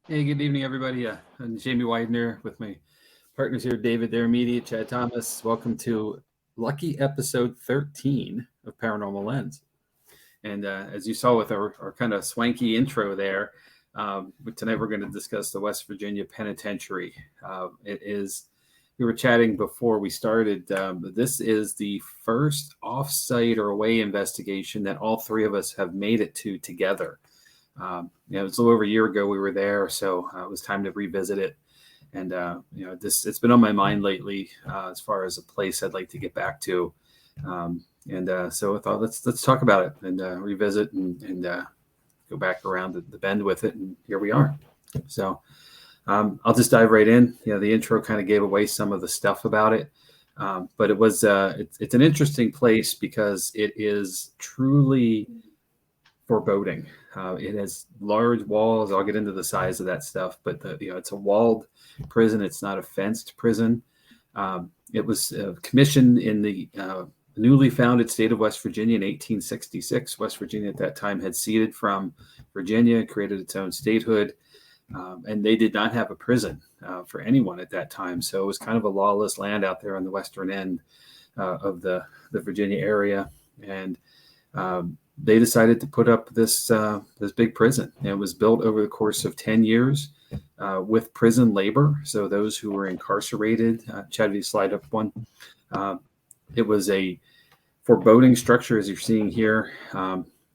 Hey, good evening, everybody. I'm Jamie Widener with my partners here, David Deromedi, Chad Thomas. Welcome to lucky episode 13 of Paranormal Lens. And as you saw with our kind of swanky intro there, tonight we're going to discuss the West Virginia Penitentiary. We were chatting before we started. This is the first off-site or away investigation that all three of us have made it to together. It was a little over a year ago we were there, so it was time to revisit it. And it's been on my mind lately as far as a place I'd like to get back to. So I thought let's talk about it and revisit and go back around the bend with it. And here we are. So I'll just dive right in. The intro kind of gave away some of the stuff about it. But it's an interesting place because it is truly foreboding. It has large walls. I'll get into the size of that stuff, but it's a walled prison. It's not a fenced prison. It was commissioned in the newly founded state of West Virginia in 1866. West Virginia at that time had ceded from Virginia, created its own statehood, and they did not have a prison for anyone at that time. So it was kind of a lawless land out there on the western end of the Virginia area, and they decided to put up this big prison. And it was built over the course of 10 years with prison labor. So those who were incarcerated, Chad, if you slide up one, it was a foreboding structure, as you're seeing here.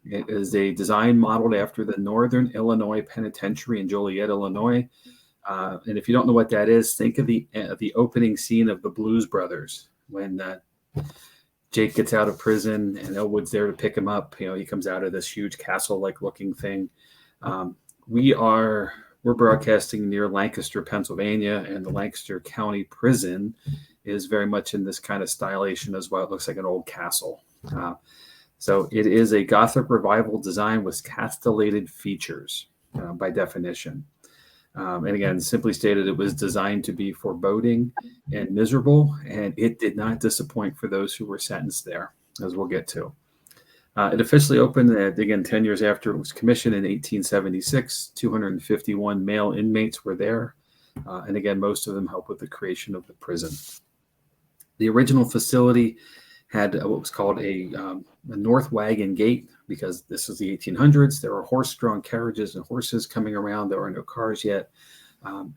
It is a design modeled after the Northern Illinois Penitentiary in Joliet, Illinois. And if you don't know what that is, think of the opening scene of the Blues Brothers when Jake gets out of prison and Elwood's there to pick him up. He comes out of this huge castle-like looking thing. We're broadcasting near Lancaster, Pennsylvania, and the Lancaster County Prison is very much in this kind of stylization as well. It looks like an old castle. So it is a Gothic revival design with castellated features by definition. And again, simply stated, it was designed to be foreboding and miserable, and it did not disappoint for those who were sentenced there, as we'll get to. It officially opened, again, 10 years after it was commissioned in 1876. 251 male inmates were there. And again, most of them helped with the creation of the prison. The original facility had what was called a north wagon gate, because this was the 1800s. There were horse-drawn carriages and horses coming around. There were no cars yet.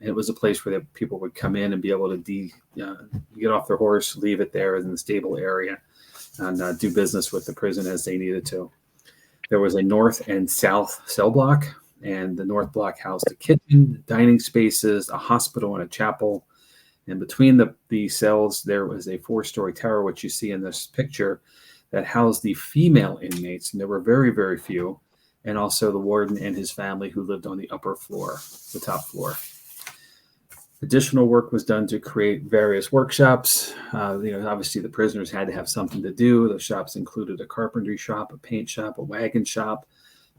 It was a place where people would come in and be able to get off their horse, leave it there in the stable area, and do business with the prison as they needed to. There was a north and south cell block, and the north block housed a kitchen, dining spaces, a hospital, and a chapel. And between the cells, there was a 4-story tower, which you see in this picture, that housed the female inmates. And there were very, very few. And also the warden and his family who lived on the upper floor, the top floor. Additional work was done to create various workshops. Obviously the prisoners had to have something to do. Those shops included a carpentry shop, a paint shop, a wagon shop,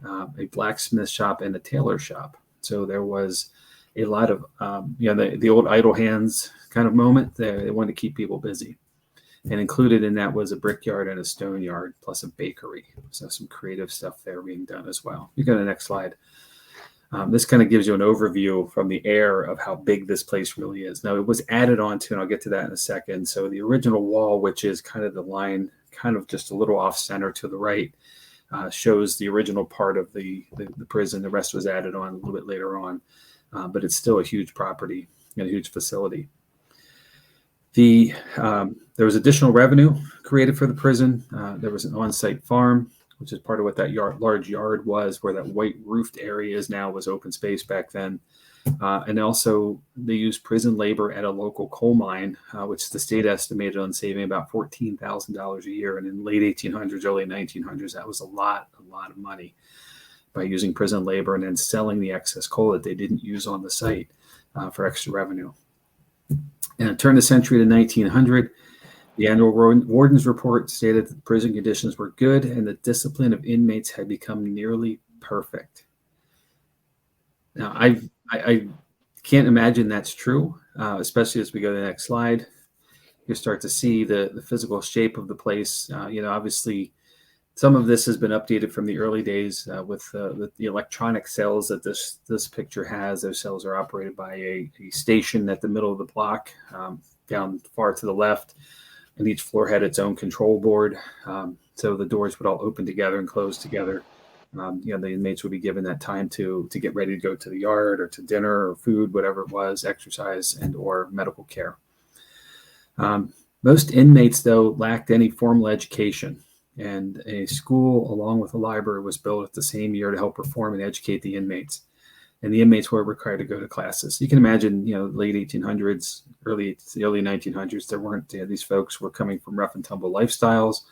a blacksmith shop, and a tailor shop. So there was a lot of, the old idle hands kind of moment. They wanted to keep people busy. And included in that was a brickyard and a stone yard, plus a bakery. So some creative stuff there being done as well. You go to the next slide. This kind of gives you an overview from the air of how big this place really is. Now, it was added on to, and I'll get to that in a second. So the original wall, which is kind of the line, kind of just a little off center to the right, shows the original part of the prison. The rest was added on a little bit later on. But it's still a huge property and a huge facility. There was additional revenue created for the prison. There was an on-site farm, which is part of what that large yard was, where that white roofed area is now, was open space back then. And also they used prison labor at a local coal mine, which the state estimated on saving about $14,000 a year. And in late 1800s, early 1900s, that was a lot of money by using prison labor and then selling the excess coal that they didn't use on the site for extra revenue. And turn the century to 1900, the annual warden's report stated that the prison conditions were good and the discipline of inmates had become nearly perfect. Now, I can't imagine that's true, especially as we go to the next slide. You start to see the physical shape of the place. Obviously, Some of this has been updated from the early days with the electronic cells that this picture has. Those cells are operated by a station at the middle of the block, down far to the left, and each floor had its own control board. So the doors would all open together and close together. The inmates would be given that time to get ready to go to the yard or to dinner or food, whatever it was, exercise and or medical care. Most inmates, though, lacked any formal education, and a school along with a library was built at the same year to help reform and educate the inmates. And the inmates were required to go to classes. You can imagine, late 1800s, early 1900s, there weren't, these folks were coming from rough and tumble lifestyles.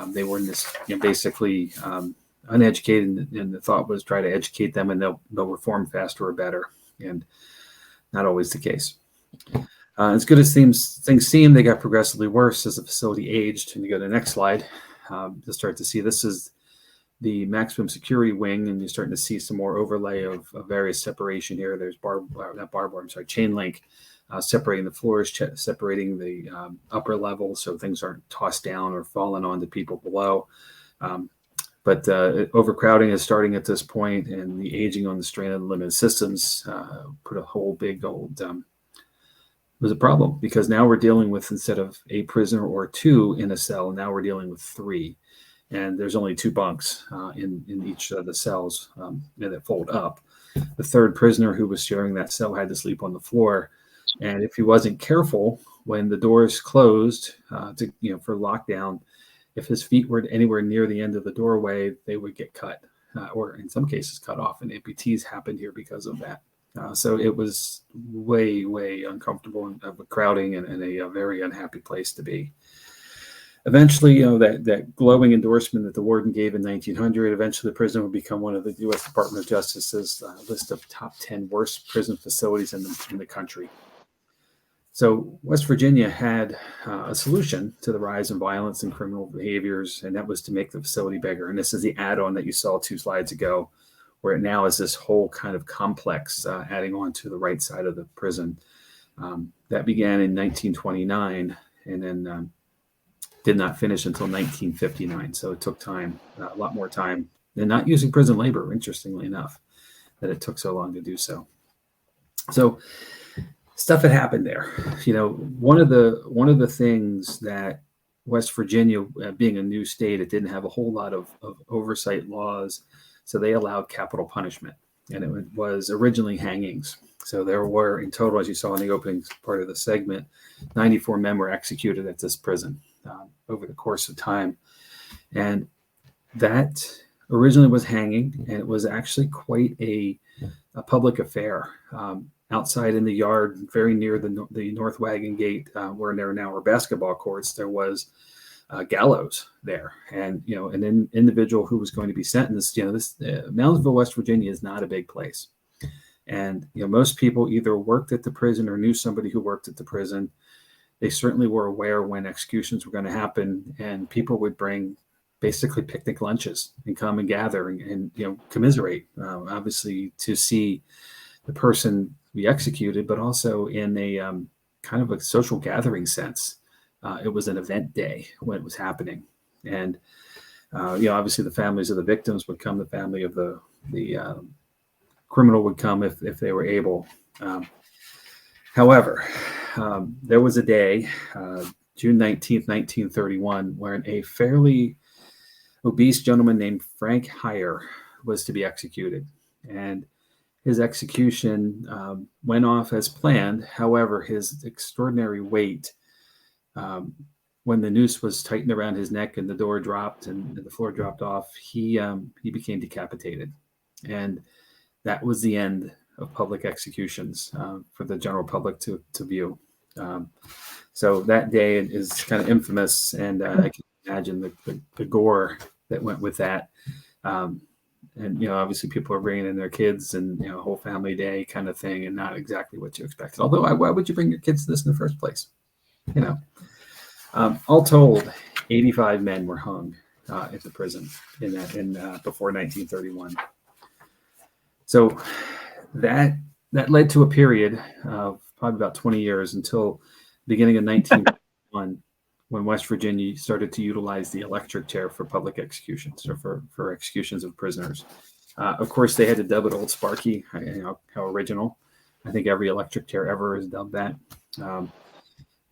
They were in this, basically uneducated, and the thought was try to educate them and they'll reform faster or better, and not always the case. As good as things seem, they got progressively worse as the facility aged. And you go to the next slide, you'll start to see this is the maximum security wing, and you're starting to see some more overlay of various separation here. There's chain link separating the floors, separating the upper level so things aren't tossed down or falling onto people below. But overcrowding is starting at this point, and the aging on the strain of the limited systems put a whole big old was a problem, because now we're dealing with, instead of a prisoner or two in a cell, now we're dealing with three, and there's only 2 bunks in each of the cells that fold up. The third prisoner who was sharing that cell had to sleep on the floor, and if he wasn't careful, when the doors closed for lockdown, if his feet were anywhere near the end of the doorway, they would get cut, or in some cases cut off, and amputees happened here because of that. So it was way, way uncomfortable and crowding, and a very unhappy place to be. Eventually, that glowing endorsement that the warden gave in 1900, eventually the prison would become one of the U.S. Department of Justice's list of top 10 worst prison facilities in the country. So West Virginia had a solution to the rise in violence and criminal behaviors, and that was to make the facility bigger. And this is the add-on that you saw 2 slides ago, where it now is this whole kind of complex adding on to the right side of the prison. That began in 1929 and then did not finish until 1959. So it took time, a lot more time, and not using prison labor, interestingly enough, that it took so long to do so. So stuff had happened there. One of the things that West Virginia, being a new state, it didn't have a whole lot of oversight laws. So they allowed capital punishment, and it was originally hangings. So there were, in total, as you saw in the opening part of the segment, 94 men were executed at this prison over the course of time. And that originally was hanging, and it was actually quite a public affair. Outside in the yard, very near the North Wagon Gate, where there now are basketball courts, there was gallows there, and an individual who was going to be sentenced. This Moundsville, West Virginia, is not a big place, and most people either worked at the prison or knew somebody who worked at the prison. They certainly were aware when executions were going to happen, and people would bring basically picnic lunches and come and gather and commiserate, obviously to see the person be executed, but also in a kind of a social gathering sense. It was an event day when it was happening. And, obviously the families of the victims would come, the family of the criminal would come if they were able. However, there was a day, June 19th, 1931, where a fairly obese gentleman named Frank Heyer was to be executed. And his execution went off as planned. However, his extraordinary weight, when the noose was tightened around his neck and the door dropped and the floor dropped off, he became decapitated. And that was the end of public executions for the general public to view. So that day is kind of infamous, and I can imagine the gore that went with that. And obviously people are bringing in their kids, and a whole family day kind of thing, and not exactly what you expected. Although, why would you bring your kids to this in the first place? All told, 85 men were hung at the prison before 1931. So that led to a period of probably about 20 years until beginning of 1991, when West Virginia started to utilize the electric chair for public executions or for executions of prisoners. Of course, they had to dub it Old Sparky. How original. I think every electric chair ever has dubbed that.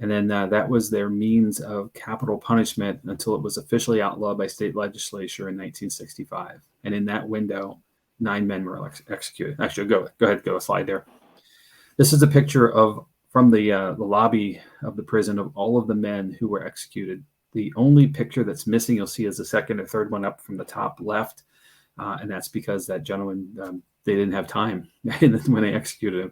And then that was their means of capital punishment until it was officially outlawed by state legislature in 1965. And in that window, 9 men were executed. Actually, go ahead, go a slide there. This is a picture from the lobby of the prison of all of the men who were executed. The only picture that's missing, you'll see, is the second or third one up from the top left. And that's because that gentleman, they didn't have time when they executed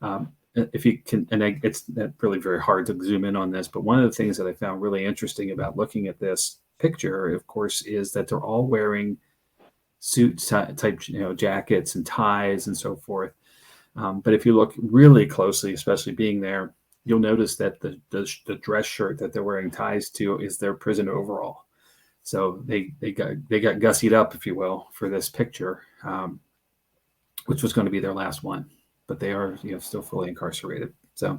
him. If you can, and it's really very hard to zoom in on this, but one of the things that I found really interesting about looking at this picture, of course, is that they're all wearing suit type, jackets and ties and so forth. But if you look really closely, especially being there, you'll notice that the dress shirt that they're wearing ties to is their prison overall. So they got gussied up, if you will, for this picture, which was going to be their last one. But they are, still fully incarcerated. So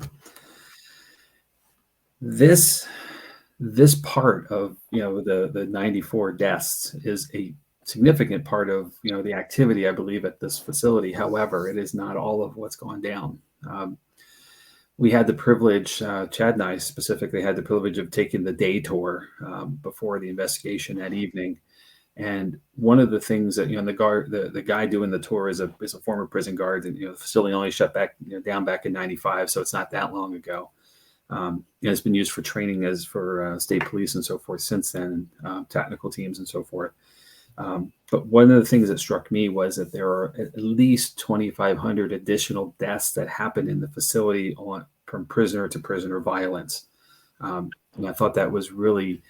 this part of, the 94 deaths is a significant part of, the activity, I believe, at this facility. However, it is not all of what's gone down. We had the privilege, Chad and I specifically had the privilege of taking the day tour before the investigation that evening. And one of the things that, the guy doing the tour is a former prison guard, and, the facility only shut down back in 95. So it's not that long ago. It's been used for training for state police and so forth since then, technical teams and so forth. But one of the things that struck me was that there are at least 2,500 additional deaths that happen in the facility from prisoner to prisoner violence. And I thought that was really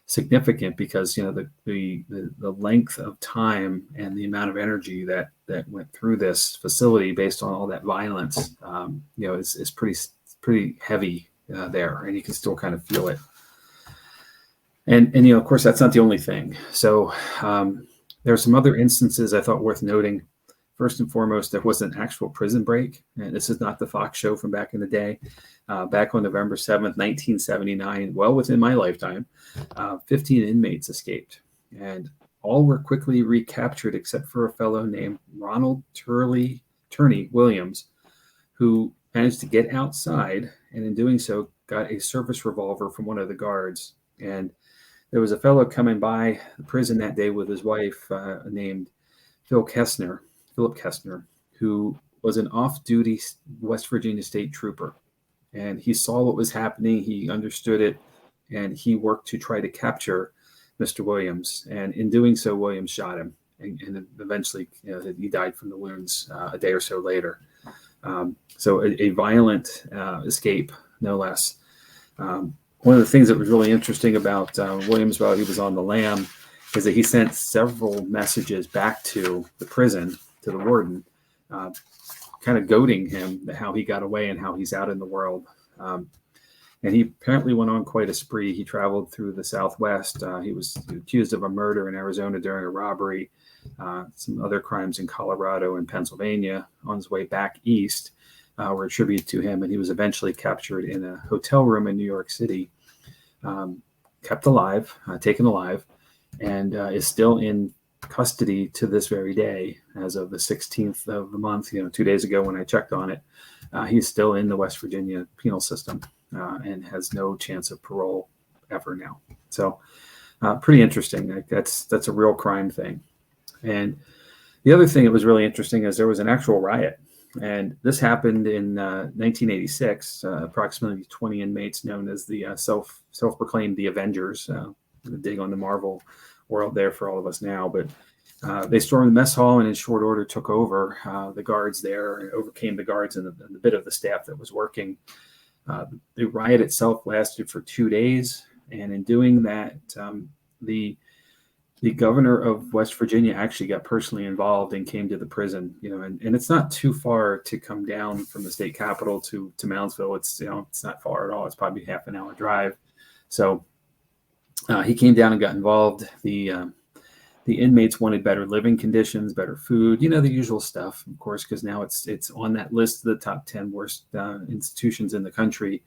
significant because, the length of time and the amount of energy that went through this facility based on all that violence, is pretty heavy there, and you can still kind of feel it. And of course, that's not the only thing. So there are some other instances I thought worth noting. First and foremost, there was an actual prison break, and this is not the Fox show from back in the day. Back on November 7th, 1979, well within my lifetime, 15 inmates escaped, and all were quickly recaptured except for a fellow named Ronald Turney Williams, who managed to get outside, and in doing so, got a service revolver from one of the guards. And there was a fellow coming by the prison that day with his wife named Philip Kessner, who was an off-duty West Virginia state trooper. And he saw what was happening, he understood it, and he worked to try to capture Mr. Williams. And in doing so, Williams shot him. And eventually, he died from the wounds a day or so later. So a violent escape, no less. One of the things that was really interesting about Williams while he was on the lam is that he sent several messages back to the prison, to the warden, kind of goading him how he got away and how he's out in the world. And he apparently went on quite a spree. He traveled through the Southwest. He was accused of a murder in Arizona during a robbery, some other crimes in Colorado and Pennsylvania. On his way back east were attributed to him, and he was eventually captured in a hotel room in New York City, kept alive, taken alive, and is still in custody to this very day. As of the 16th of the month, 2 days ago when I checked on it, he's still in the West Virginia penal system and has no chance of parole ever now. So pretty interesting. That's a real crime thing. And the other thing that was really interesting is there was an actual riot. And this happened in 1986. Approximately 20 inmates, known as the self-proclaimed the Avengers, dig on the Marvel world there for all of us now. But they stormed the mess hall and in short order took over the guards there and overcame the guards and a bit of the staff that was working. The riot itself lasted for 2 days. And in doing that, the governor of West Virginia actually got personally involved and came to the prison, and it's not too far to come down from the state capitol to Moundsville. It's not far at all. It's probably half an hour drive. So he came down and got involved. The inmates wanted better living conditions, better food, the usual stuff, of course, because now it's on that list of the top 10 worst institutions in the country.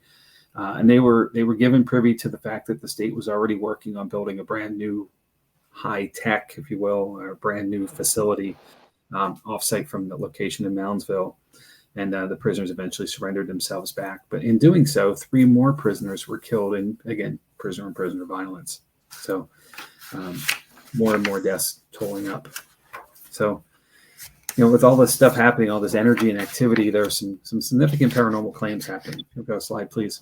And they were given privy to the fact that the state was already working on building a brand new high tech, if you will, or a brand new facility offsite from the location in Moundsville. And the prisoners eventually surrendered themselves back. But in doing so, 3 more prisoners were killed in, again, prisoner and prisoner violence. So more and more deaths tolling up. So, with all this stuff happening, all this energy and activity, there are some significant paranormal claims happening. You'll go slide, please.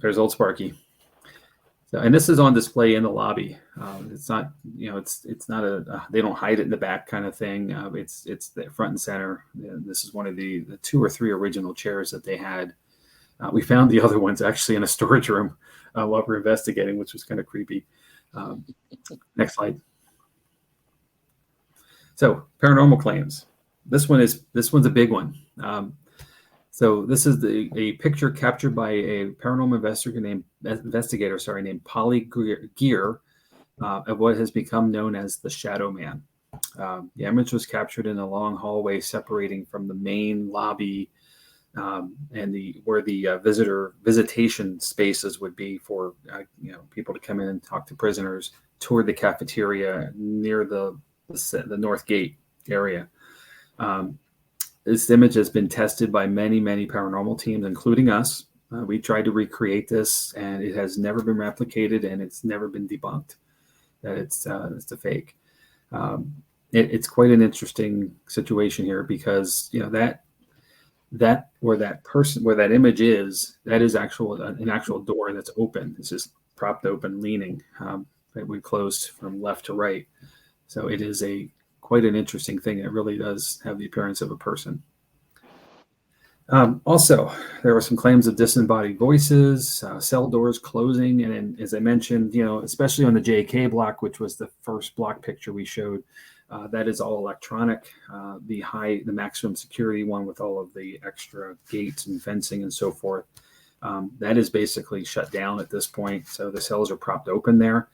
There's old Sparky. So, and this is on display in the lobby. It's not, it's not they don't hide it in the back kind of thing. It's the front and center. This is one of the 2 or 3 original chairs that they had. We found the other ones actually in a storage room while we're investigating, which was kind of creepy. Next slide. So paranormal claims. This one's a big one. So this is a picture captured by a paranormal investigator named Polly Gear of what has become known as the Shadow Man. The image was captured in a long hallway separating from the main lobby and where the visitation spaces would be for people to come in and talk to prisoners, toward the cafeteria near the north gate area. This image has been tested by many paranormal teams, including us. We tried to recreate this, and it has never been replicated, and it's never been debunked that it's a fake. It's quite an interesting situation here because that where that image is, that is an actual door that's open. It's just propped open, leaning. That we closed from left to right. So it is quite an interesting thing. It really does have the appearance of a person. Also, there were some claims of disembodied voices, cell doors closing, and as I mentioned, especially on the JK block, which was the first block picture we showed, that is all electronic. The maximum security one with all of the extra gates and fencing and so forth, that is basically shut down at this point. So the cells are propped open there.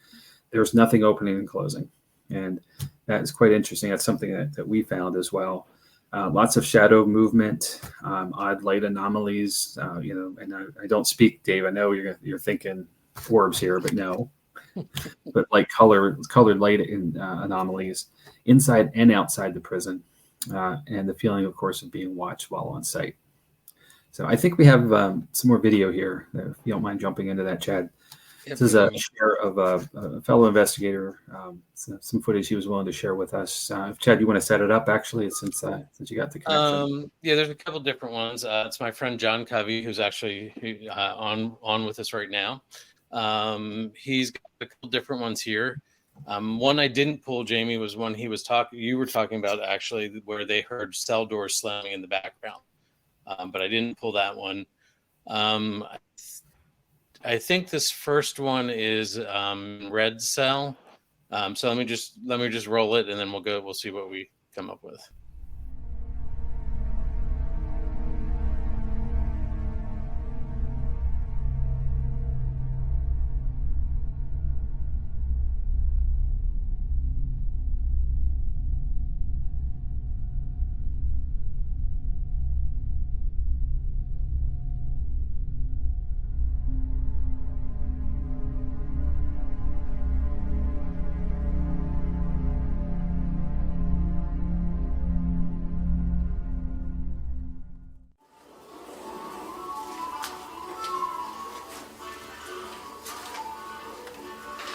There's nothing opening and closing. And that is quite interesting. That's something that we found as well. Lots of shadow movement, odd light anomalies, and I don't speak, Dave. I know you're thinking orbs here, but no. But like colored light anomalies inside and outside the prison, and the feeling, of course, of being watched while on site. So I think we have some more video here. If you don't mind jumping into that, Chad. This is a share of a fellow investigator, some footage he was willing to share with us. Chad, you want to set it up, actually, since you got the connection? Yeah, there's a couple different ones. It's my friend John Covey, who's actually on with us right now. He's got a couple different ones here. One I didn't pull, Jamie, was one you were talking about, actually, where they heard cell doors slamming in the background. But I didn't pull that one. I think this first one is red cell. So let me just roll it, and then we'll see what we come up with.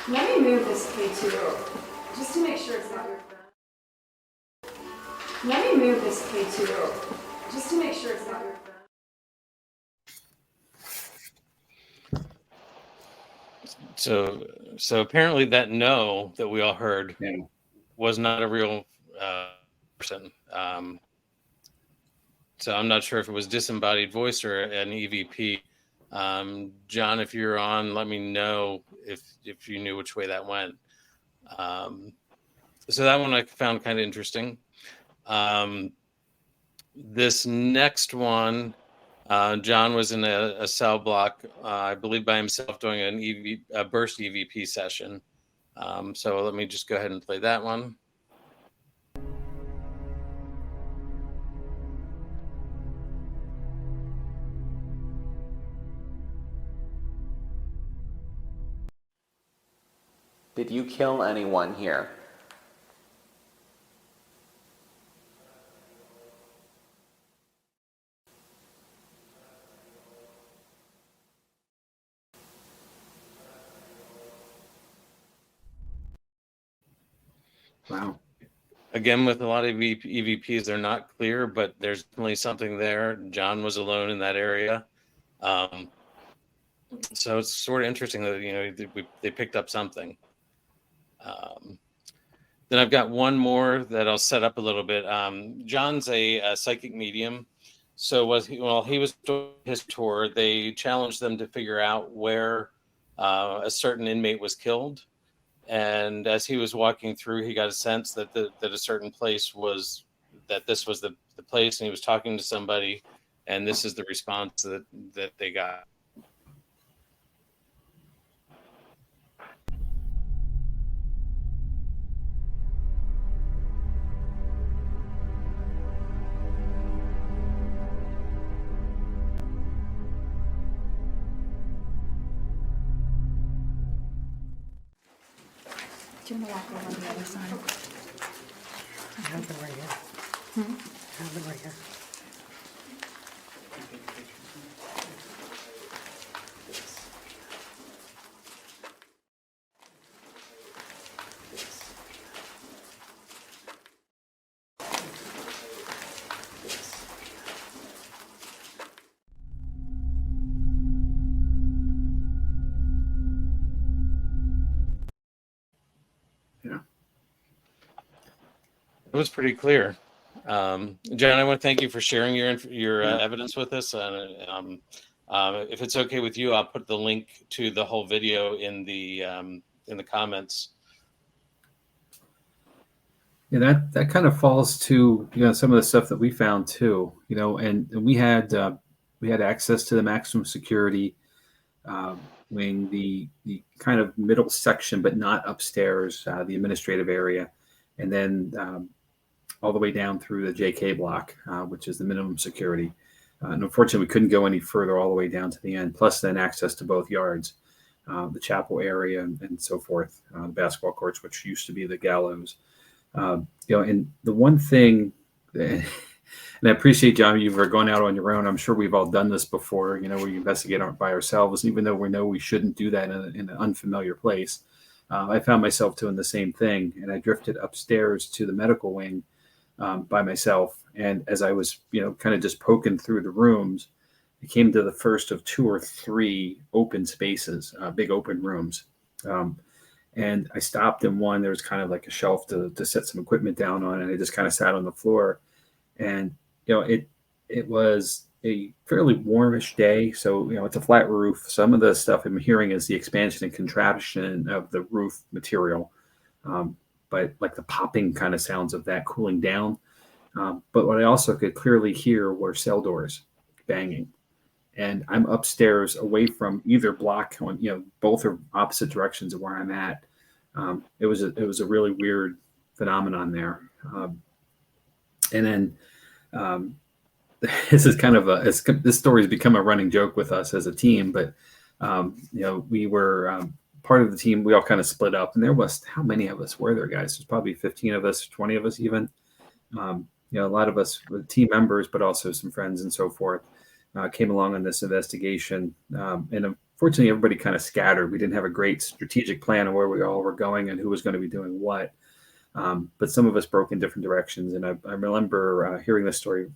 Let me move this K2 just to make sure it's not your phone. Let me move this K2 just to make sure it's not your phone. So apparently that no that we all heard was not a real person. So I'm not sure if it was disembodied voice or an EVP. John, if you're on, let me know if you knew which way that went. So that one I found kind of interesting. This next one, John was in a cell block, I believe by himself, doing a burst EVP session. So let me just go ahead and play that one. Did you kill anyone here? Wow. Again, with a lot of EVPs, they're not clear, but there's definitely something there. John was alone in that area. So it's sort of interesting that, they picked up something. Then I've got one more that I'll set up a little bit. John's a psychic medium. So while he was doing his tour, they challenged them to figure out where a certain inmate was killed. And as he was walking through, he got a sense that a certain place that this was the place, and he was talking to somebody, and this is the response that they got. Do you want to walk over on the other side? I have them right here. I have them right here. It was pretty clear. John, I want to thank you for sharing your evidence with us. If it's okay with you, I'll put the link to the whole video in the comments. Yeah, that kind of falls to some of the stuff that we found too. And we had access to the maximum security wing, the kind of middle section, but not upstairs, the administrative area, and then all the way down through the JK block, which is the minimum security. And unfortunately, we couldn't go any further all the way down to the end, plus then access to both yards, the chapel area and so forth, the basketball courts, which used to be the gallows. And the one thing, and I appreciate, John, you've gone out on your own. I'm sure we've all done this before, where you investigate by ourselves, even though we know we shouldn't do that in an unfamiliar place. I found myself doing the same thing, and I drifted upstairs to the medical wing by myself. And as I was, kind of just poking through the rooms, I came to the first of 2 or 3 open spaces, big open rooms. And I stopped in one. There was kind of like a shelf to set some equipment down on, and I just kind of sat on the floor. And it was a fairly warmish day, so it's a flat roof. Some of the stuff I'm hearing is the expansion and contraction of the roof material, but like the popping kind of sounds of that cooling down. But what I also could clearly hear were cell doors banging. And I'm upstairs away from either block. Both are opposite directions of where I'm at. It was a really weird phenomenon there. And then this is kind of this story has become a running joke with us as a team. But we were part of the team. We all kind of split up, and there was, how many of us were there, guys? There's probably 15 of us, 20 of us even. A lot of us were team members, but also some friends and so forth. Came along on this investigation. And unfortunately, everybody kind of scattered. We didn't have a great strategic plan of where we all were going and who was going to be doing what. But some of us broke in different directions. And I remember hearing this story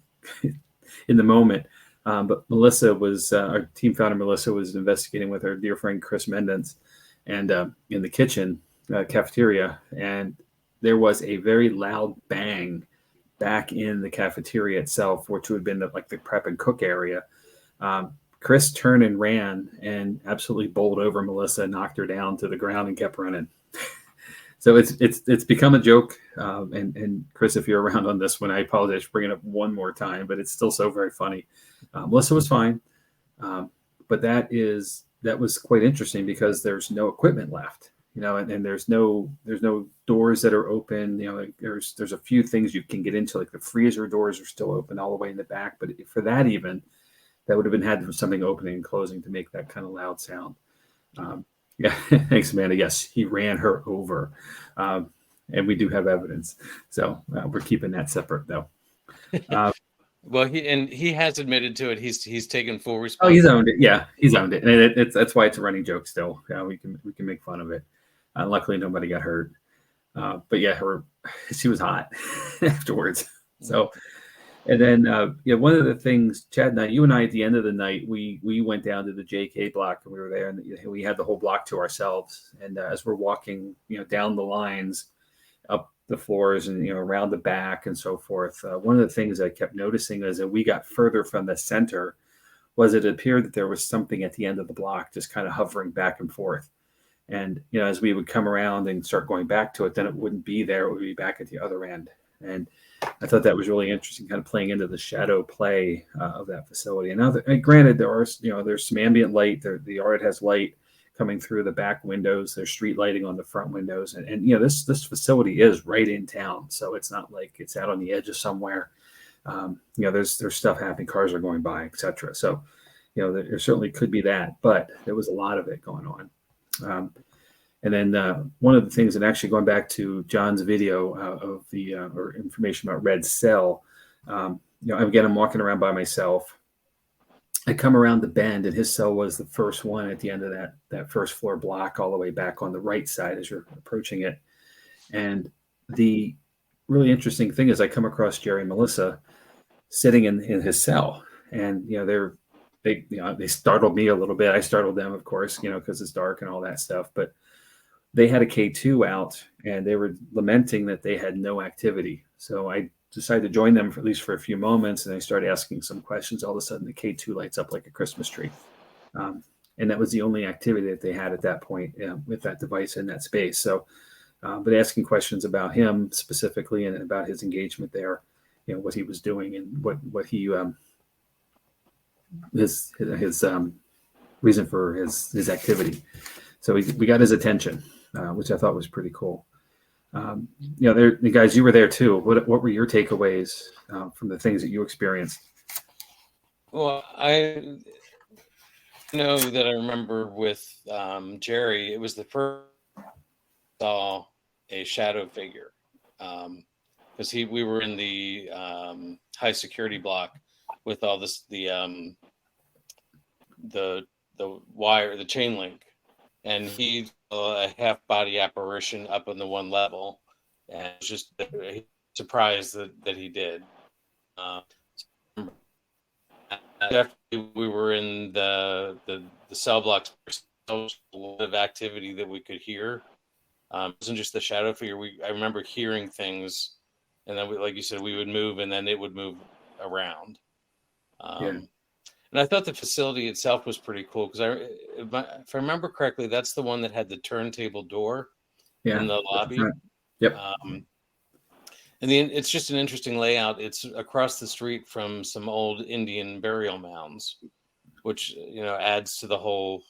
in the moment. But Melissa our team founder, Melissa, was investigating with our dear friend, Chris Mendence, and in the kitchen cafeteria. And there was a very loud bang back in the cafeteria itself, which would have been like the prep and cook area. Chris turned and ran and absolutely bowled over Melissa, knocked her down to the ground, and kept running. So it's become a joke. And Chris, if you're around on this one, I apologize for bringing it up one more time, but it's still so very funny. Melissa was fine, but that was quite interesting because there's no equipment left. And there's no doors that are open. There's a few things you can get into, like the freezer doors are still open all the way in the back. But for that, even that would have had something opening and closing to make that kind of loud sound. Yeah, thanks, Amanda. Yes, he ran her over, and we do have evidence. So we're keeping that separate, though. Well, he has admitted to it. He's taken full Oh, he's responsibility. owned it. Yeah, he's owned it, and that's why it's a running joke still. We can make fun of it. Luckily, nobody got hurt. But yeah, she was hot afterwards. So, and then one of the things, Chad and I, you and I, at the end of the night, we went down to the JK block, and we were there, and we had the whole block to ourselves. And as we're walking, down the lines, up the floors, and around the back and so forth, one of the things I kept noticing as we got further from the center was it appeared that there was something at the end of the block just kind of hovering back and forth. And as we would come around and start going back to it, then it wouldn't be there; it would be back at the other end. And I thought that was really interesting, kind of playing into the shadow play of that facility. And now, granted, there's some ambient light. The yard has light coming through the back windows. There's street lighting on the front windows, and this facility is right in town, so it's not like it's out on the edge of somewhere. There's stuff happening, cars are going by, etc. So, there certainly could be that, but there was a lot of it going on. And then one of the things, and actually going back to John's video of the or information about Red Cell, again, I'm walking around by myself. I come around the bend, and his cell was the first one at the end of that first floor block, all the way back on the right side as you're approaching it. And the really interesting thing is I come across Jerry and Melissa sitting in his cell, and they startled me a little bit. I startled them, of course, because it's dark and all that stuff. But they had a K2 out, and they were lamenting that they had no activity. So I decided to join them at least for a few moments, and I started asking some questions. All of a sudden, the K2 lights up like a Christmas tree. And that was the only activity that they had at that point with that device in that space. So, but asking questions about him specifically and about his engagement there, what he was doing and what he his reason for his activity. So we got his attention, which I thought was pretty cool. The guys, you were there too. What were your takeaways from the things that you experienced? Well, I know that I remember with Jerry, it was the first I saw a shadow figure, because we were in the high security block with all this the wire, the chain link, and he a half body apparition up on the one level, and was just surprised that he did. Definitely, we were in the cell blocks. There was a lot of activity that we could hear. It wasn't just the shadow figure. I remember hearing things, and then like you said, we would move, and then it would move around. And I thought the facility itself was pretty cool because if I remember correctly, that's the one that had the turntable door in the lobby. Right. Yep. And it's just an interesting layout. It's across the street from some old Indian burial mounds, which adds to the whole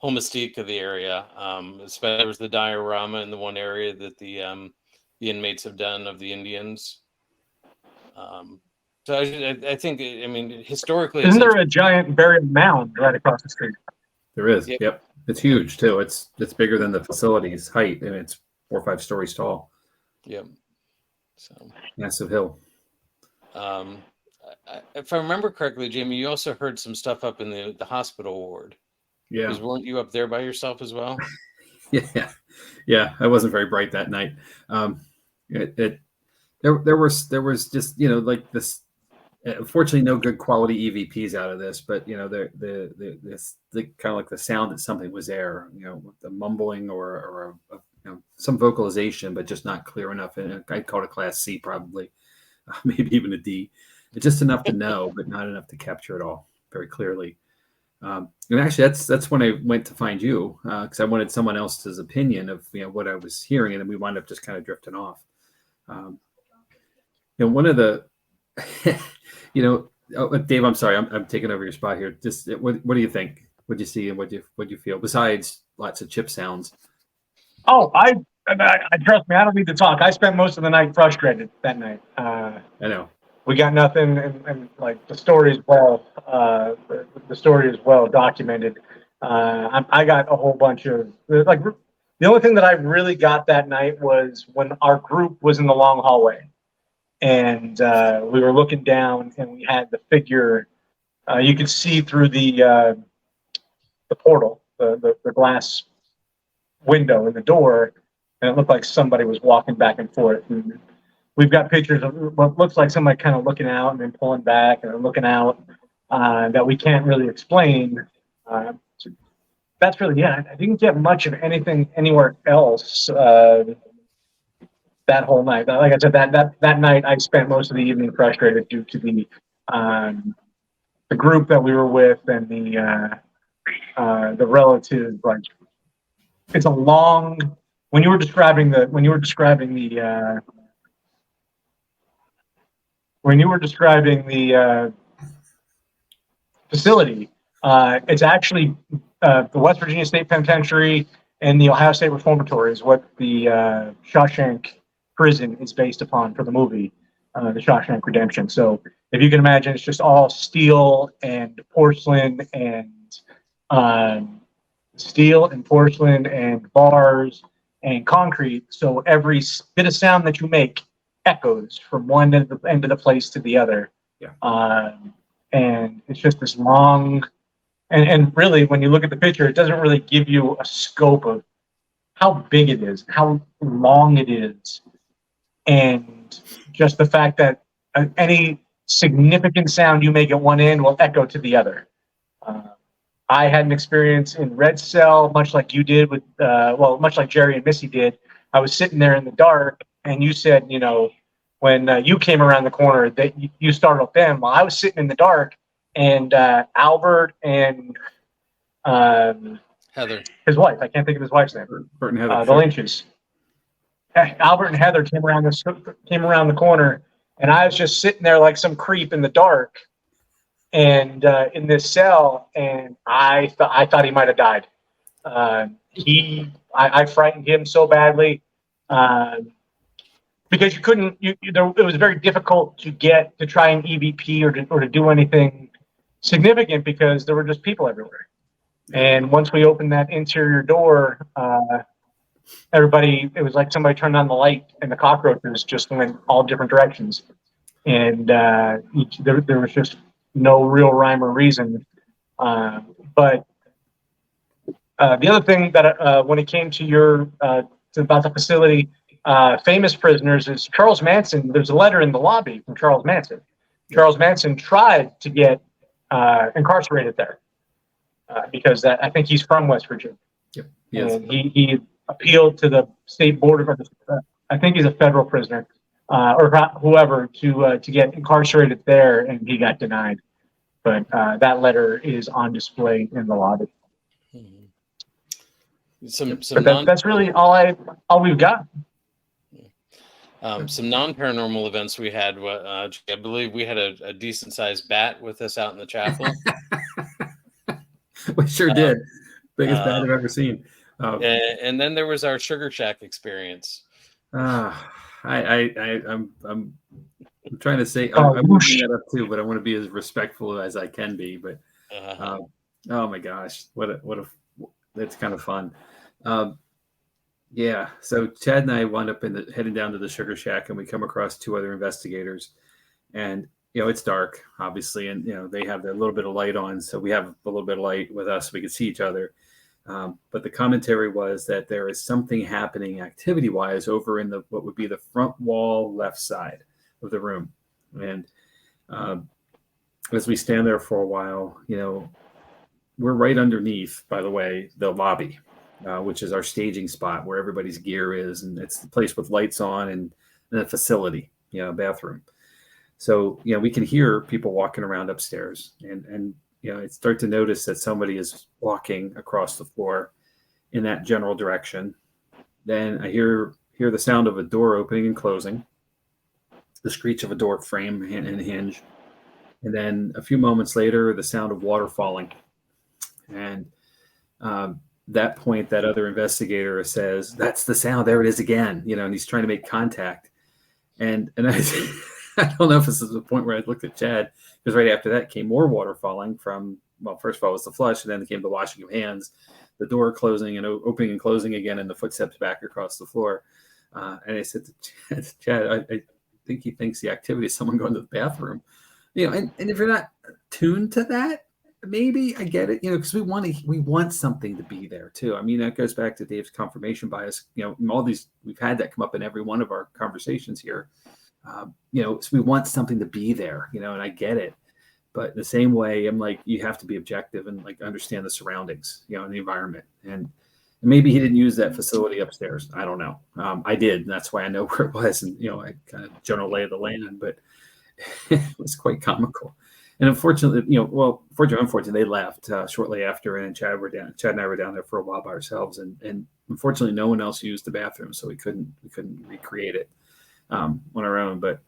mystique of the area. Especially there was the diorama in the one area that the inmates have done of the Indians. So I think, historically, isn't there a giant burial mound right across the street? There is. Yep. It's huge too. It's bigger than the facility's height, and it's 4 or 5 stories tall. Yep. So massive hill. If I remember correctly, Jamie, you also heard some stuff up in the hospital ward. Yeah. Because weren't you up there by yourself as well? Yeah. I wasn't very bright that night. There was just like this. Unfortunately, no good quality EVPs out of this, but the kind of like the sound that something was there, the mumbling or some vocalization, but just not clear enough. And I'd call it a class C, probably, maybe even a D. It's just enough to know, but not enough to capture it all very clearly. And actually, that's when I went to find you because I wanted someone else's opinion of what I was hearing, and then we wound up just kind of drifting off. One of the Dave, I'm sorry, I'm taking over your spot here. Just what do you think? What do you see and what do you feel besides lots of chip sounds? Oh, I trust me. I don't need to talk. I spent most of the night frustrated that night. I know we got nothing, and like the story is well documented. I got a whole bunch of like. The only thing that I really got that night was when our group was in the long hallway, and we were looking down, and we had the figure. You could see through the portal, the glass window in the door, and it looked like somebody was walking back and forth. And we've got pictures of what looks like somebody kind of looking out and then pulling back and then looking out that we can't really explain. So that's really, yeah, I didn't get much of anything anywhere else that whole night. Like I said, that night I spent most of the evening frustrated due to the group that we were with and the relatives. Like, it's a long. When you were describing the facility, it's actually the West Virginia State Penitentiary and the Ohio State Reformatory is what the Shawshank prison is based upon for the movie, The Shawshank Redemption. So if you can imagine, it's just all steel and porcelain and bars and concrete. So every bit of sound that you make echoes from one end of the place to the other. Yeah. And it's just this long, and really, when you look at the picture, it doesn't really give you a scope of how big it is, how long it is, and just the fact that any significant sound you make at one end will echo to the other. I had an experience in Red Cell, much like you did with, much like Jerry and Missy did. I was sitting there in the dark, and you said, when you came around the corner, that you startled them. Well, I was sitting in the dark, and Albert and Heather, his wife, I can't think of his wife's name. Bert and Heather. The Lynches. Albert and Heather came around the corner, and I was just sitting there like some creep in the dark, and in this cell, and I thought he might have died. I frightened him so badly because you couldn't. It was very difficult to try an EVP or to do anything significant because there were just people everywhere. And once we opened that interior door, everybody, it was like somebody turned on the light and the cockroaches just went all different directions. And there was just no real rhyme or reason. But the other thing that when it came to about the facility, famous prisoners is Charles Manson. There's a letter in the lobby from Charles Manson. Charles Manson tried to get incarcerated there because I think he's from West Virginia. Yep. Yes. And he appealed to the state board of, I think he's a federal prisoner, or whoever, to get incarcerated there, and he got denied. But that letter is on display in the lobby. That's really all we've got. Some non-paranormal events we had. I believe we had a decent-sized bat with us out in the chapel. We sure did. Biggest bat I've ever seen. And then there was our Sugar Shack experience. I'm trying to say I want to bring that up too, but I want to be as respectful as I can be. But oh my gosh, that's kind of fun. Yeah, so Chad and I wound up heading down to the Sugar Shack, and we come across two other investigators, and it's dark, obviously, and they have their little bit of light on, so we have a little bit of light with us, so we can see each other. But the commentary was that there is something happening activity-wise over in what would be the front wall left side of the room. And as we stand there for a while, we're right underneath, by the way, the lobby, which is our staging spot where everybody's gear is. And it's the place with lights on and a facility, bathroom. So, we can hear people walking around upstairs and I start to notice that somebody is walking across the floor in that general direction. Then I hear the sound of a door opening and closing, the screech of a door frame and hinge. And then a few moments later, the sound of water falling. And that point, that other investigator says, "That's the sound. There it is again." And he's trying to make contact. And I don't know if this is the point where I looked at Chad, because right after that came more water falling from well, first of all, it was the flush, and then it came the washing of hands, the door closing and opening and closing again, and the footsteps back across the floor. And I said to Chad, I think he thinks the activity is someone going to the bathroom. And if you're not tuned to that, maybe I get it, because we want something to be there too. I mean, that goes back to Dave's confirmation bias. All these, we've had that come up in every one of our conversations here. So we want something to be there, and I get it. But in the same way, I'm like, you have to be objective and like understand the surroundings, and the environment. And maybe he didn't use that facility upstairs. I don't know. I did. And that's why I know where it was. And, I kind of general lay of the land, but it was quite comical. And unfortunately, unfortunately, they left shortly after. And Chad and I were down there for a while by ourselves. And unfortunately, no one else used the bathroom. So we couldn't recreate it on our own. But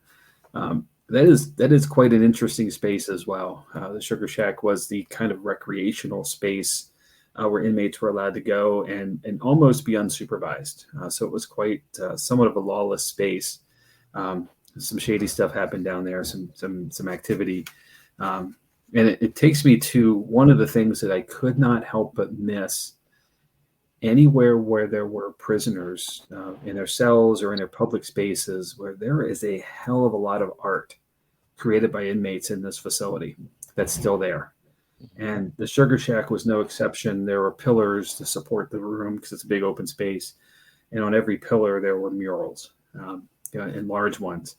that is quite an interesting space as well. The Sugar Shack was the kind of recreational space where inmates were allowed to go and almost be unsupervised. So it was quite somewhat of a lawless space. Some shady stuff happened down there, some activity. And it takes me to one of the things that I could not help but miss. Anywhere where there were prisoners in their cells or in their public spaces, where there is a hell of a lot of art created by inmates in this facility that's still there. And the Sugar Shack was no exception. There were pillars to support the room because it's a big open space. And on every pillar, there were murals, and large ones.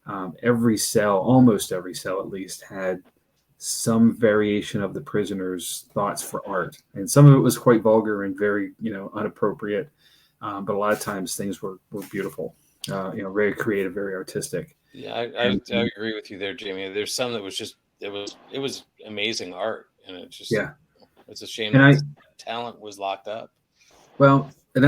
Almost every cell at least, had some variation of the prisoners' thoughts for art. And some of it was quite vulgar and very, inappropriate. But a lot of times things were beautiful, very creative, very artistic. Yeah, I agree with you there, Jamie. There's some that was just, it was amazing art. And it just, it's a shame that the talent was locked up. Well, and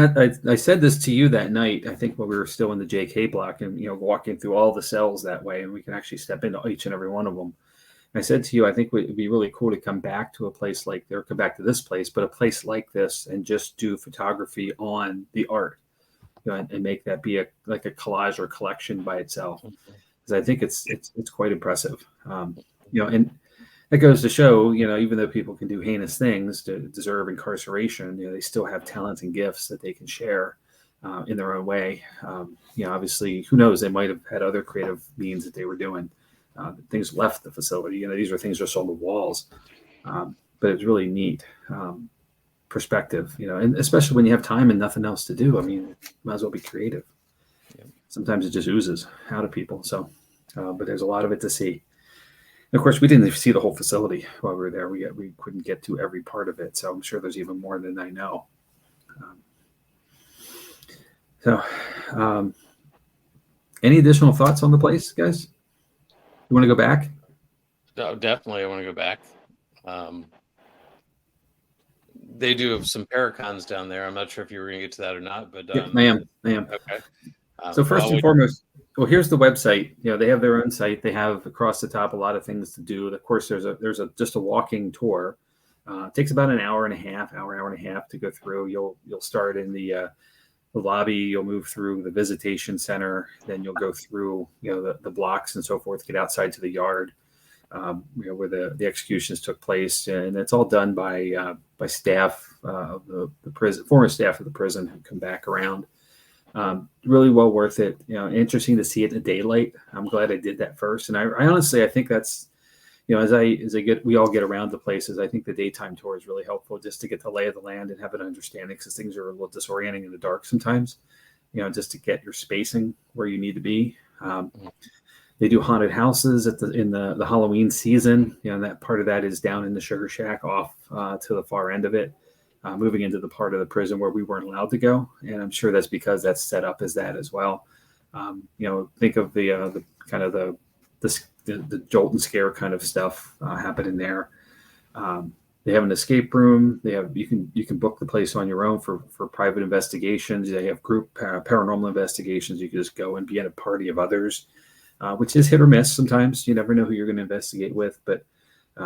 I said this to you that night, I think when we were still in the JK block and, walking through all the cells that way, and we can actually step into each and every one of them. I said to you, I think it would be really cool to come back to a place like there, come back to this place, but a place like this and just do photography on the art, and make that be like a collage or collection by itself. Because I think it's quite impressive. And it goes to show, even though people can do heinous things to deserve incarceration, they still have talents and gifts that they can share in their own way. Obviously, who knows? They might have had other creative means that they were doing. Things left the facility. These are things just on the walls. But it's really neat perspective, and especially when you have time and nothing else to do. I mean, might as well be creative. Yeah. Sometimes it just oozes out of people. So, but there's a lot of it to see. And of course, we didn't see the whole facility while we were there. We couldn't get to every part of it. So I'm sure there's even more than I know. Any additional thoughts on the place, guys? You want to go back? No, definitely. I want to go back. They do have some paracons down there. I'm not sure if you were going to get to that or not, but I am. Okay. So first and foremost, here's the website. They have their own site. They have across the top a lot of things to do. Of course, there's just a walking tour. It takes about an hour and a half to go through. You'll start in the lobby. You'll move through the visitation center. Then you'll go through the blocks and so forth. Get outside to the yard. Where the executions took place, and it's all done by staff of the prison, former staff of the prison who come back around. Really well worth it. Interesting to see it in the daylight. I'm glad I did that first, and I honestly I think that's as we all get around to places. I think the daytime tour is really helpful just to get the lay of the land and have an understanding, because things are a little disorienting in the dark sometimes. Just to get your spacing where you need to be. They do haunted houses in the Halloween season. And that part of that is down in the Sugar Shack off to the far end of it, moving into the part of the prison where we weren't allowed to go. And I'm sure that's because that's set up as that as well. Think of the kind of the jolt and scare kind of stuff happening there. They have an escape room. You can book the place on your own for private investigations. They have group paranormal investigations. You can just go and be in a party of others. Which is hit or miss sometimes. You never know who you're going to investigate with, but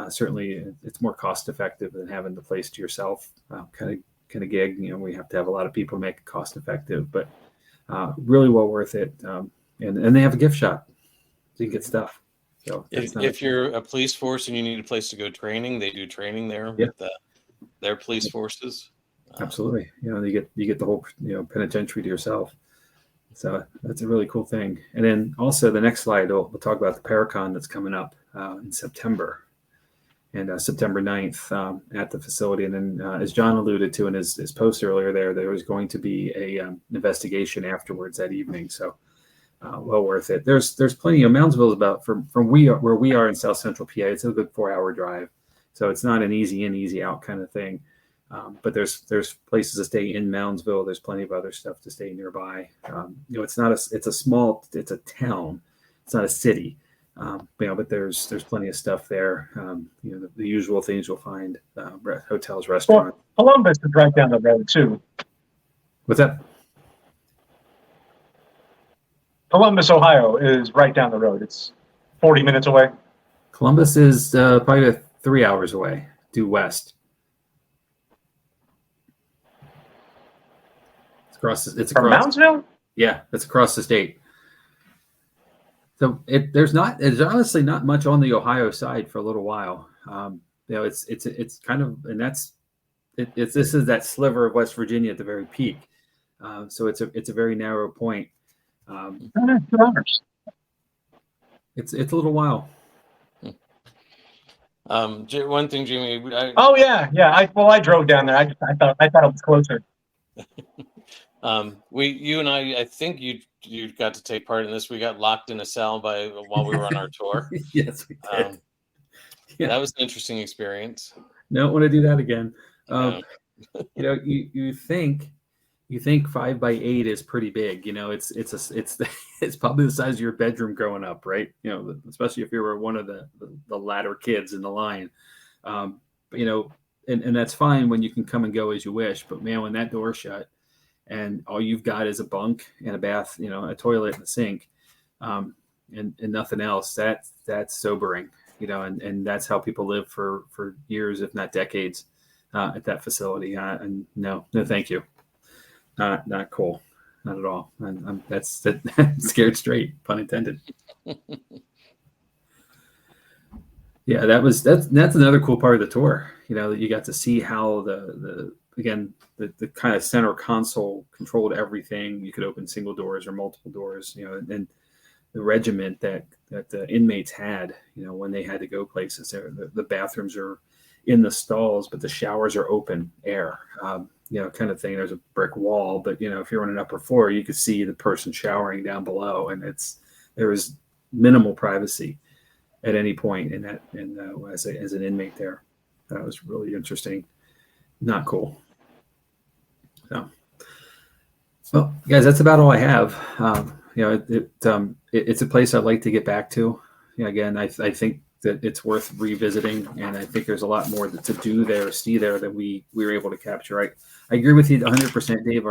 certainly it's more cost effective than having the place to yourself kind of gig. We have to have a lot of people to make it cost effective, but really well worth it. And they have a gift shop, so you can get stuff. So If you're a police force and you need a place to go training, they do training there Yeah. with their police forces. Absolutely. You get the whole penitentiary to yourself. So that's a really cool thing. And then also the next slide, we'll talk about the Paracon that's coming up in September, and September 9th at the facility. And then as John alluded to in his post earlier there was going to be a investigation afterwards that evening. So well worth it. There's plenty of Moundsville is about from where we are in South Central PA. It's a good 4-hour drive. So it's not an easy in, easy out kind of thing. But there's places to stay in Moundsville. There's plenty of other stuff to stay nearby. It's a town. It's not a city. But there's plenty of stuff there. The usual things you'll find: hotels, restaurants. Well, Columbus is right down the road too. What's that? Columbus, Ohio, is right down the road. It's 40 minutes away. Columbus is probably 3 hours away, due west. It's From across. Moundsville? Yeah, it's across the state. So there's honestly not much on the Ohio side for a little while. It's kind of, and this is that sliver of West Virginia at the very peak. So it's a very narrow point. 2 hours. It's a little while. One thing, Jamie. Oh yeah. I drove down there. I thought it was closer. You and I think you got to take part in this. We got locked in a cell while we were on our tour. Yes, we did. Yeah. That was an interesting experience. Don't want to do that again. No. You think 5 by 8 is pretty big. It's probably the size of your bedroom growing up, right? Especially if you were one of the latter kids in the line. And that's fine when you can come and go as you wish. But man, when that door's shut and all you've got is a bunk and a bath, a toilet and a sink, and nothing else, that's sobering. And that's how people live for years, if not decades, at that facility. And no, thank you. Not cool, not at all. I'm scared straight, pun intended. Yeah, that's another cool part of the tour. That you got to see how the kind of center console controlled everything. You could open single doors or multiple doors. And the regiment that the inmates had. When they had to go places, the bathrooms are in the stalls, but the showers are open air. Kind of thing. There's a brick wall, but if you're on an upper floor, you could see the person showering down below, and there was minimal privacy at any point as an inmate there. That was really interesting. Not cool. So, well, guys, that's about all I have. It's a place I'd like to get back to. Again, I think that it's worth revisiting, and I think there's a lot more to do there, see there, than we were able to capture. I agree with you 100%, Dave.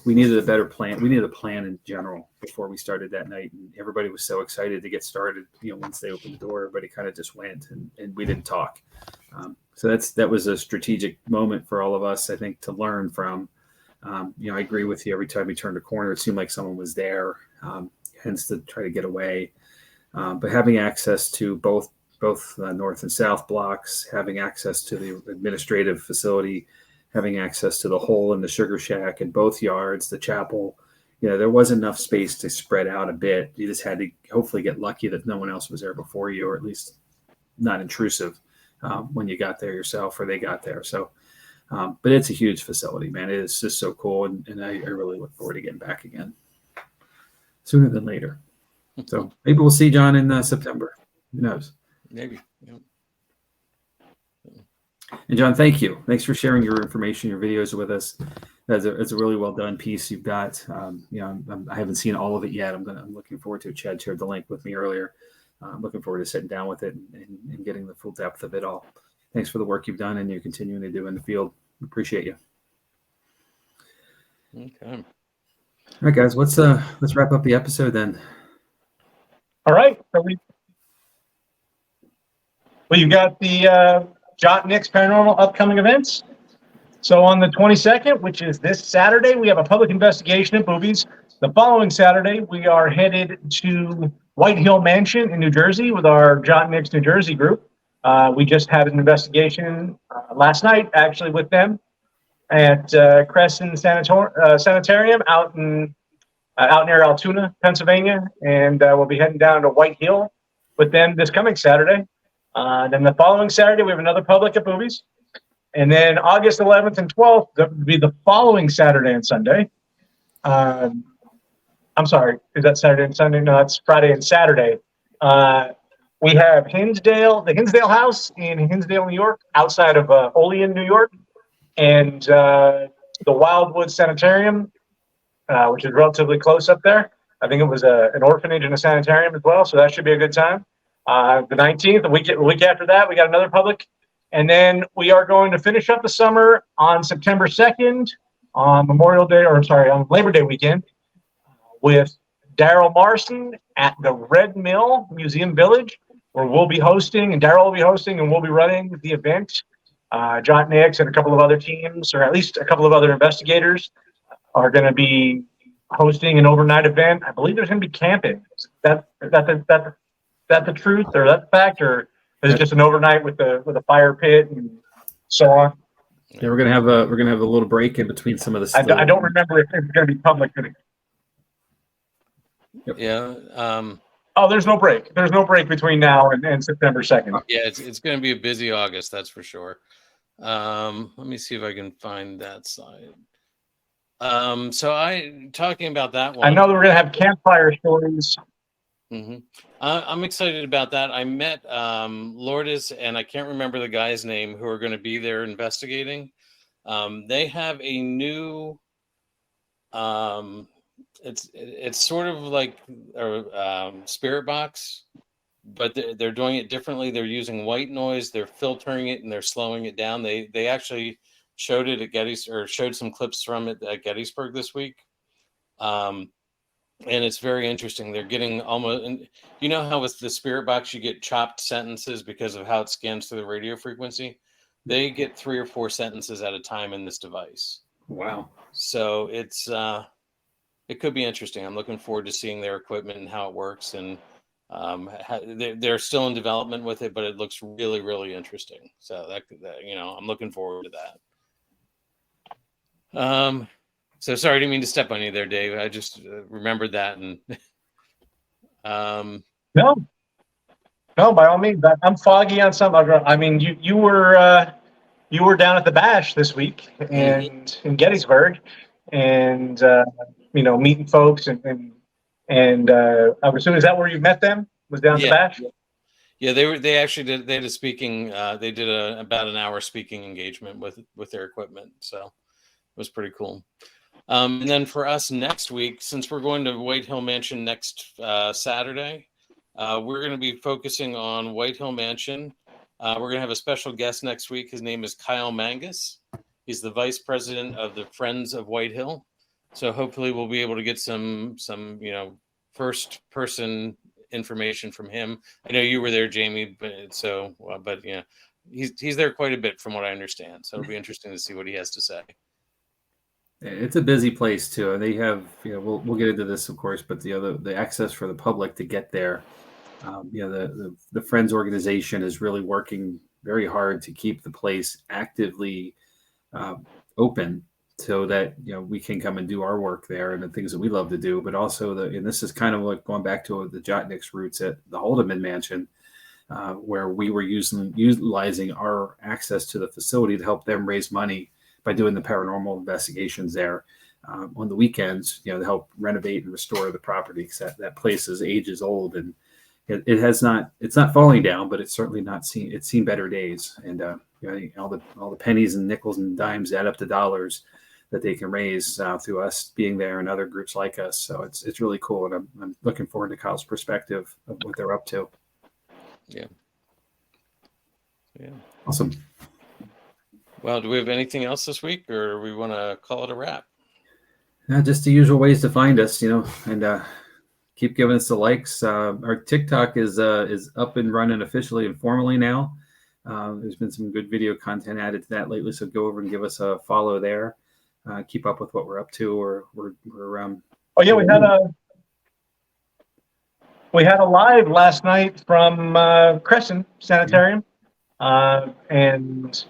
We needed a better plan. We needed a plan in general before we started that night, and everybody was so excited to get started. Once they opened the door, everybody kind of just went, and we didn't talk. So that was a strategic moment for all of us, I think, to learn from. I agree with you. Every time we turned a corner, it seemed like someone was there. Hence to try to get away. But having access to both north and south blocks, having access to the administrative facility, having access to the hole in the sugar shack and both yards, the chapel, there was enough space to spread out a bit. You just had to hopefully get lucky that no one else was there before you, or at least not intrusive when you got there yourself or they got there. So, but it's a huge facility, man. It is just so cool. And I really look forward to getting back again sooner than later. So maybe we'll see John in September. Who knows? Maybe. Yeah. And John, thank you. Thanks for sharing your information, your videos with us. It's a really well done piece you've got. I haven't seen all of it yet. I'm looking forward to it. Chad shared the link with me earlier. I'm looking forward to sitting down with it and getting the full depth of it all. Thanks for the work you've done and you're continuing to do in the field. Appreciate you. Okay. All right, guys. Let's wrap up the episode then. All right. So you've got the Jot Nick's Paranormal upcoming events. So on the 22nd, which is this Saturday, we have a public investigation at Boobies. The following Saturday, we are headed to White Hill Mansion in New Jersey with our John Nix New Jersey group. We just had an investigation last night, actually, with them at Crescent Sanitarium out near Altoona, Pennsylvania, and we'll be heading down to White Hill with them this coming Saturday. Then the following Saturday, we have another public at Boobies. And then August 11th and 12th, that would be the following Saturday and Sunday. I'm sorry, is that Saturday and Sunday? No, it's Friday and Saturday. We have the Hinsdale House in Hinsdale, New York, outside of Olean, New York, and the Wildwood Sanitarium, which is relatively close up there. I think it was an orphanage and a sanitarium as well, so that should be a good time. The 19th, the week after that, we got another public. And then we are going to finish up the summer on September 2nd on on Labor Day weekend with Daryl Marson at the Red Mill Museum Village, where we'll be hosting, and Daryl will be hosting, and we'll be running the event. John Nix and a couple of other teams, or at least a couple of other investigators, are going to be hosting an overnight event. I believe there's going to be camping. Is that the truth, or that fact, or is it just an overnight with a fire pit and so on? Yeah, we're gonna have a little break in between some of the. I don't remember if it's going to be public. Yep. Yeah. Oh, there's no break. There's no break between now and September 2nd. Yeah, it's going to be a busy August, that's for sure. Let me see if I can find that slide. So talking about that one. I know that we're going to have campfire stories. Mm-hmm. I'm excited about that. I met Lourdes, and I can't remember the guy's name, who are going to be there investigating. They have a new. It's sort of like a spirit box, but they're doing it differently. They're using white noise. They're filtering it and they're slowing it down. They actually showed it at showed some clips from it at Gettysburg this week. And it's very interesting. They're getting almost, and you know how with the spirit box you get chopped sentences because of how it scans through the radio frequency. They get 3 or 4 sentences at a time in this device. Wow. So it could be interesting. I'm looking forward to seeing their equipment and how it works. And they're still in development with it, but it looks really, really interesting. So that I'm looking forward to that. So sorry, I didn't mean to step on you there, Dave. I just remembered that. And No, by all means. I'm foggy on some. I mean, you were down at the Bash this week and in Gettysburg, and meeting folks and I'm assuming, is that where you met them? Was down at the Bash? Yeah, they actually did a speaking. They did about an hour speaking engagement with their equipment, so it was pretty cool. And then for us next week, since we're going to White Hill Mansion next Saturday, we're going to be focusing on White Hill Mansion. We're going to have a special guest next week. His name is Kyle Mangus. He's the vice president of the Friends of White Hill. So hopefully we'll be able to get some first person information from him. I know you were there, Jamie, but he's there quite a bit from what I understand. So it'll be interesting to see what he has to say. It's a busy place too, and they have we'll get into this of course, but the access for the public to get there. The Friends organization is really working very hard to keep the place actively open, so that we can come and do our work there and the things that we love to do. But also and this is kind of like going back to the Jotnick's roots at the Haldeman Mansion, where we were utilizing our access to the facility to help them raise money by doing the paranormal investigations there on the weekends, to help renovate and restore the property, because that place is ages old, and it's not falling down, but it's certainly it's seen better days. And all the pennies and nickels and dimes add up to dollars that they can raise through us being there and other groups like us. So it's really cool, and I'm looking forward to Kyle's perspective of what they're up to. Yeah. Awesome. Well, do we have anything else this week, or we want to call it a wrap? Just the usual ways to find us, and keep giving us the likes. Our TikTok is up and running officially and formally now. There's been some good video content added to that lately, so go over and give us a follow there. Keep up with what we're up to, or we're Oh yeah, we had a live last night from Crescent Sanitarium, and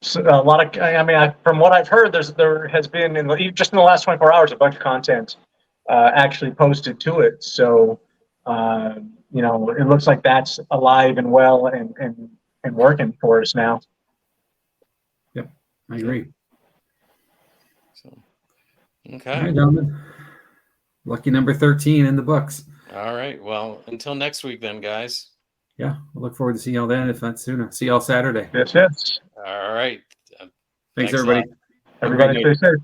so a lot of. I mean, from what I've heard, there has been just in the last 24 hours a bunch of content actually posted to it. So it looks like that's alive and well and working for us now. Yep, I agree. So, okay. All right, gentlemen. Lucky number 13 in the books. All right. Well, until next week then, guys. Yeah, I look forward to seeing y'all then, if not sooner. See y'all Saturday. Yes. All right. Thanks a everybody. lot. Everybody stay safe.